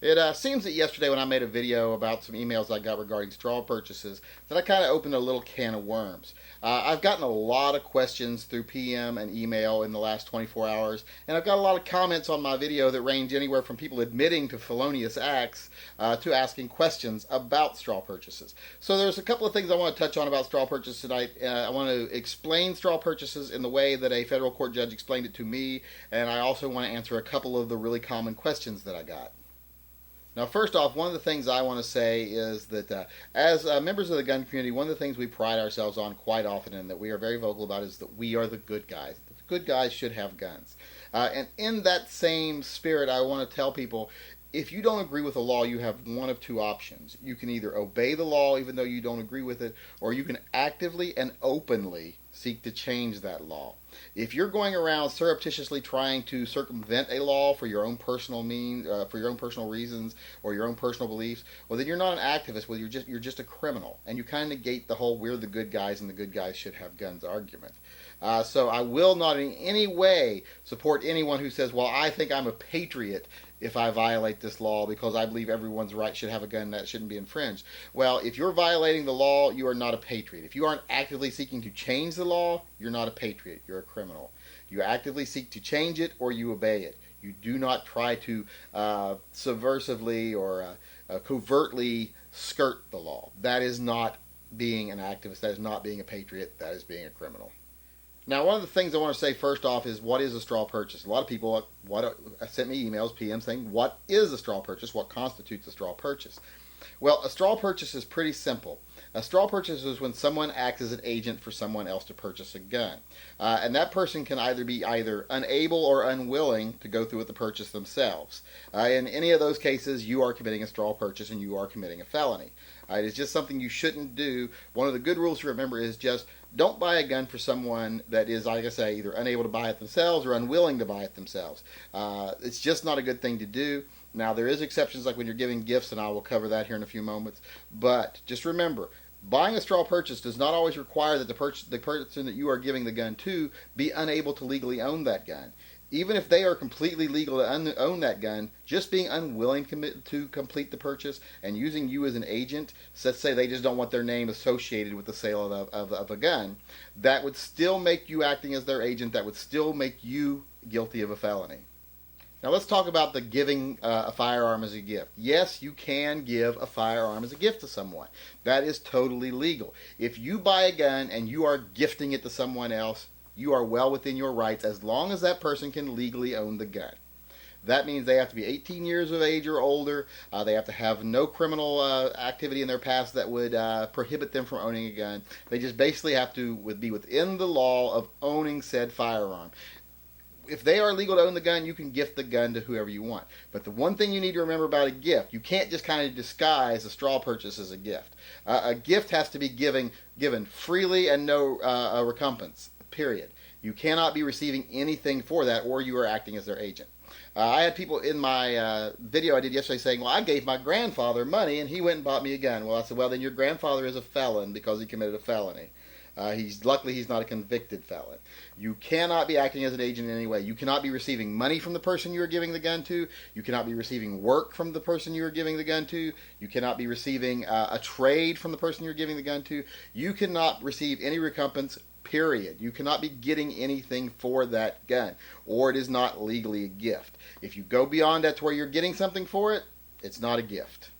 It seems that yesterday when I made a video about some emails I got regarding straw purchases, that I kind of opened a little can of worms. I've gotten a lot of questions through PM and email in the last 24 hours, and I've got a lot of comments on my video that range anywhere from people admitting to felonious acts to asking questions about straw purchases. So there's a couple of things I want to touch on about straw purchases tonight. I want to explain straw purchases in the way that a federal court judge explained it to me, and I also want to answer a couple of the really common questions that I got. Now, first off, one of the things I want to say is that as members of the gun community, one of the things we pride ourselves on quite often and that we are very vocal about is that we are the good guys. The good guys should have guns. And in that same spirit, I want to tell people, if you don't agree with the law, you have one of two options. You can either obey the law even though you don't agree with it, or you can actively and openly seek to change that law. If you're going around surreptitiously trying to circumvent a law for your own personal for your own personal reasons or your own personal beliefs, well, then you're not an activist. Well, you're just a criminal, and you kind of negate the whole "we're the good guys and the good guys should have guns" argument. So I will not in any way support anyone who says, "Well, I think I'm a patriot if I violate this law because I believe everyone's right should have a gun that shouldn't be infringed." Well, if you're violating the law, you are not a patriot. If you aren't actively seeking to change the law, you're not a patriot. You're a criminal. You actively seek to change it or you obey it. You do not try to subversively or covertly skirt the law. That is not being an activist. That is not being a patriot. That is being a criminal. Now, one of the things I want to say first off is, what is a straw purchase? A lot of people sent me emails, PM, saying, what is a straw purchase? What constitutes a straw purchase? Well, a straw purchase is pretty simple. A straw purchase is when someone acts as an agent for someone else to purchase a gun. And that person can either be unable or unwilling to go through with the purchase themselves. In any of those cases, you are committing a straw purchase and you are committing a felony. It is just something you shouldn't do. One of the good rules to remember is just don't buy a gun for someone that is, like I say, either unable to buy it themselves or unwilling to buy it themselves. It's just not a good thing to do. Now, there is exceptions like when you're giving gifts, and I will cover that here in a few moments. But just remember, buying a straw purchase does not always require that the person that you are giving the gun to be unable to legally own that gun. Even if they are completely legal to own that gun, just being unwilling to complete the purchase and using you as an agent, let's say they just don't want their name associated with the sale of a gun, that would still make you acting as their agent. That would still make you guilty of a felony. Now let's talk about the giving a firearm as a gift. Yes, you can give a firearm as a gift to someone. That is totally legal. If you buy a gun and you are gifting it to someone else, you are well within your rights as long as that person can legally own the gun. That means they have to be 18 years of age or older. They have to have no criminal activity in their past that would prohibit them from owning a gun. They just basically have to be within the law of owning said firearm. If they are legal to own the gun, you can gift the gun to whoever you want. But the one thing you need to remember about a gift, you can't just kind of disguise a straw purchase as a gift. A gift has to be given freely and no recompense, period. You cannot be receiving anything for that, or you are acting as their agent. I had people in my video I did yesterday saying, well, I gave my grandfather money and he went and bought me a gun. Well, I said, well, then your grandfather is a felon because he committed a felony. Luckily he's not a convicted felon. You cannot be acting as an agent in any way. You cannot be receiving money from the person you are giving the gun to. You cannot be receiving work from the person you are giving the gun to. You cannot be receiving a trade from the person you're giving the gun to. You cannot receive any recompense, period. You cannot be getting anything for that gun, or it is not legally a gift. If you go beyond that to where you're getting something for it, it's not a gift.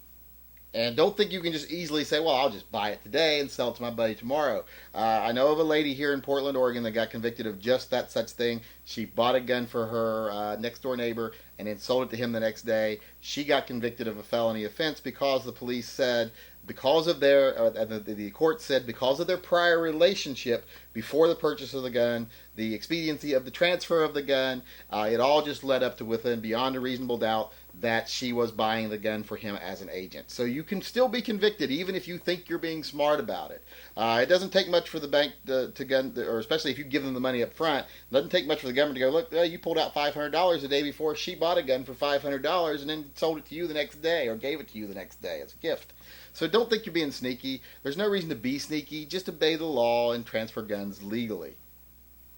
And don't think you can just easily say, well, I'll just buy it today and sell it to my buddy tomorrow. I know of a lady here in Portland, Oregon that got convicted of just that such thing. She bought a gun for her next door neighbor and then sold it to him the next day. She got convicted of a felony offense because the police said, because of the court said, because of their prior relationship before the purchase of the gun, the expediency of the transfer of the gun, it all just led up to within beyond a reasonable doubt that she was buying the gun for him as an agent. So you can still be convicted even if you think you're being smart about it. It doesn't take much for the bank or especially if you give them the money up front, it doesn't take much for the government to go, look, you pulled out $500 the day before. She bought a gun for $500 and then sold it to you the next day or gave it to you the next day as a gift. So don't think you're being sneaky. There's no reason to be sneaky. Just obey the law and transfer guns legally.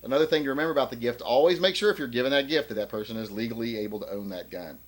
Another thing to remember about the gift, always make sure if you're giving that gift that person is legally able to own that gun.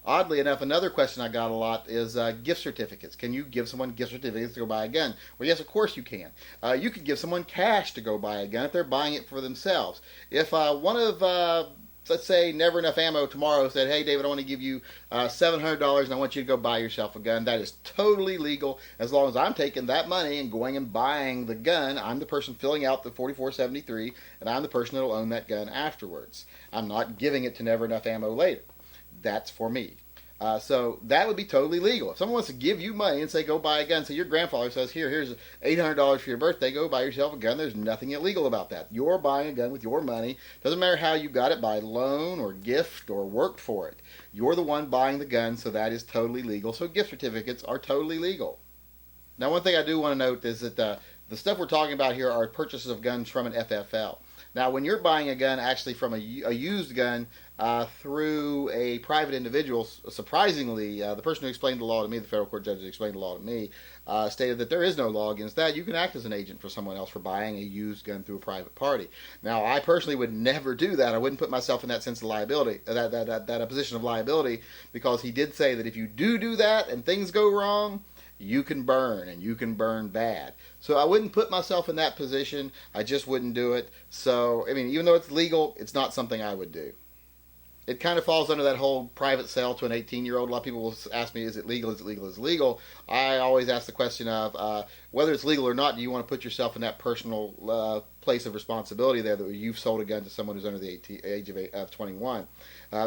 Oddly enough, another question I got a lot is gift certificates. Can you give someone gift certificates to go buy a gun? Well, yes, of course you can. You can give someone cash to go buy a gun if they're buying it for themselves. If one of let's say Never Enough Ammo tomorrow said, hey David, I want to give you $700 and I want you to go buy yourself a gun, that is totally legal as long as I'm taking that money and going and buying the gun. I'm the person filling out the 4473 and I'm the person that will own that gun afterwards. I'm not giving it to Never Enough Ammo later. That's for me. So that would be totally legal. If someone wants to give you money and say, go buy a gun, so your grandfather says, here's $800 for your birthday, go buy yourself a gun, there's nothing illegal about that. You're buying a gun with your money. Doesn't matter how you got it, by loan or gift or worked for it. You're the one buying the gun, so that is totally legal. So gift certificates are totally legal. Now, one thing I do want to note is that the stuff we're talking about here are purchases of guns from an FFL. Now, when you're buying a gun actually from a used gun through a private individual, surprisingly, the person who explained the law to me, the federal court judge who explained the law to me, stated that there is no law against that. You can act as an agent for someone else for buying a used gun through a private party. Now, I personally would never do that. I wouldn't put myself in that sense of liability, that position of liability, because he did say that if you do that and things go wrong, you can burn, and you can burn bad. So I wouldn't put myself in that position. I just wouldn't do it. So, I mean, even though it's legal, it's not something I would do. It kind of falls under that whole private sale to an 18-year-old. A lot of people will ask me, is it legal, is it legal, is it legal? I always ask the question of whether it's legal or not, do you want to put yourself in that personal place of responsibility there that you've sold a gun to someone who's under the age of 21?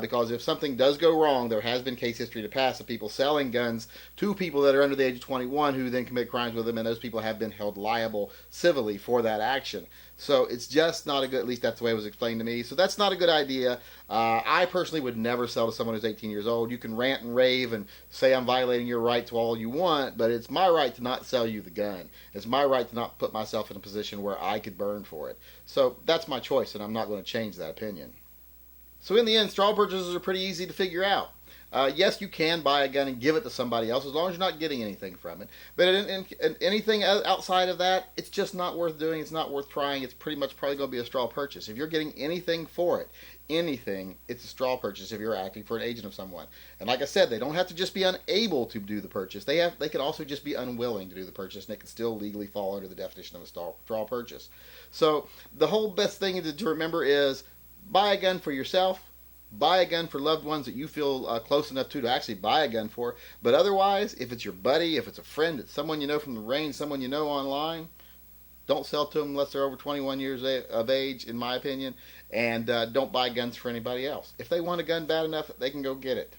Because if something does go wrong, there has been case history to pass of people selling guns to people that are under the age of 21 who then commit crimes with them, and those people have been held liable civilly for that action. So it's just not a good, at least that's the way it was explained to me. So that's not a good idea. I personally would never sell to someone who's 18 years old. You can rant and rave and say I'm violating your rights all you want, but it's my right to not sell you the gun. It's my right to not put myself in a position where I could burn for it. So that's my choice, and I'm not going to change that opinion. So in the end, straw purchases are pretty easy to figure out. Yes, you can buy a gun and give it to somebody else as long as you're not getting anything from it. But in anything outside of that, it's just not worth doing. It's not worth trying. It's pretty much probably going to be a straw purchase. If you're getting anything for it, it's a straw purchase if you're acting for an agent of someone. And like I said, they don't have to just be unable to do the purchase. They could also just be unwilling to do the purchase, and it can still legally fall under the definition of a straw purchase. So the whole best thing to remember is buy a gun for yourself. Buy a gun for loved ones that you feel close enough to actually buy a gun for. But otherwise, if it's your buddy, if it's a friend, it's someone you know from the range, someone you know online, don't sell to them unless they're over 21 years of age, in my opinion. And don't buy guns for anybody else. If they want a gun bad enough, they can go get it.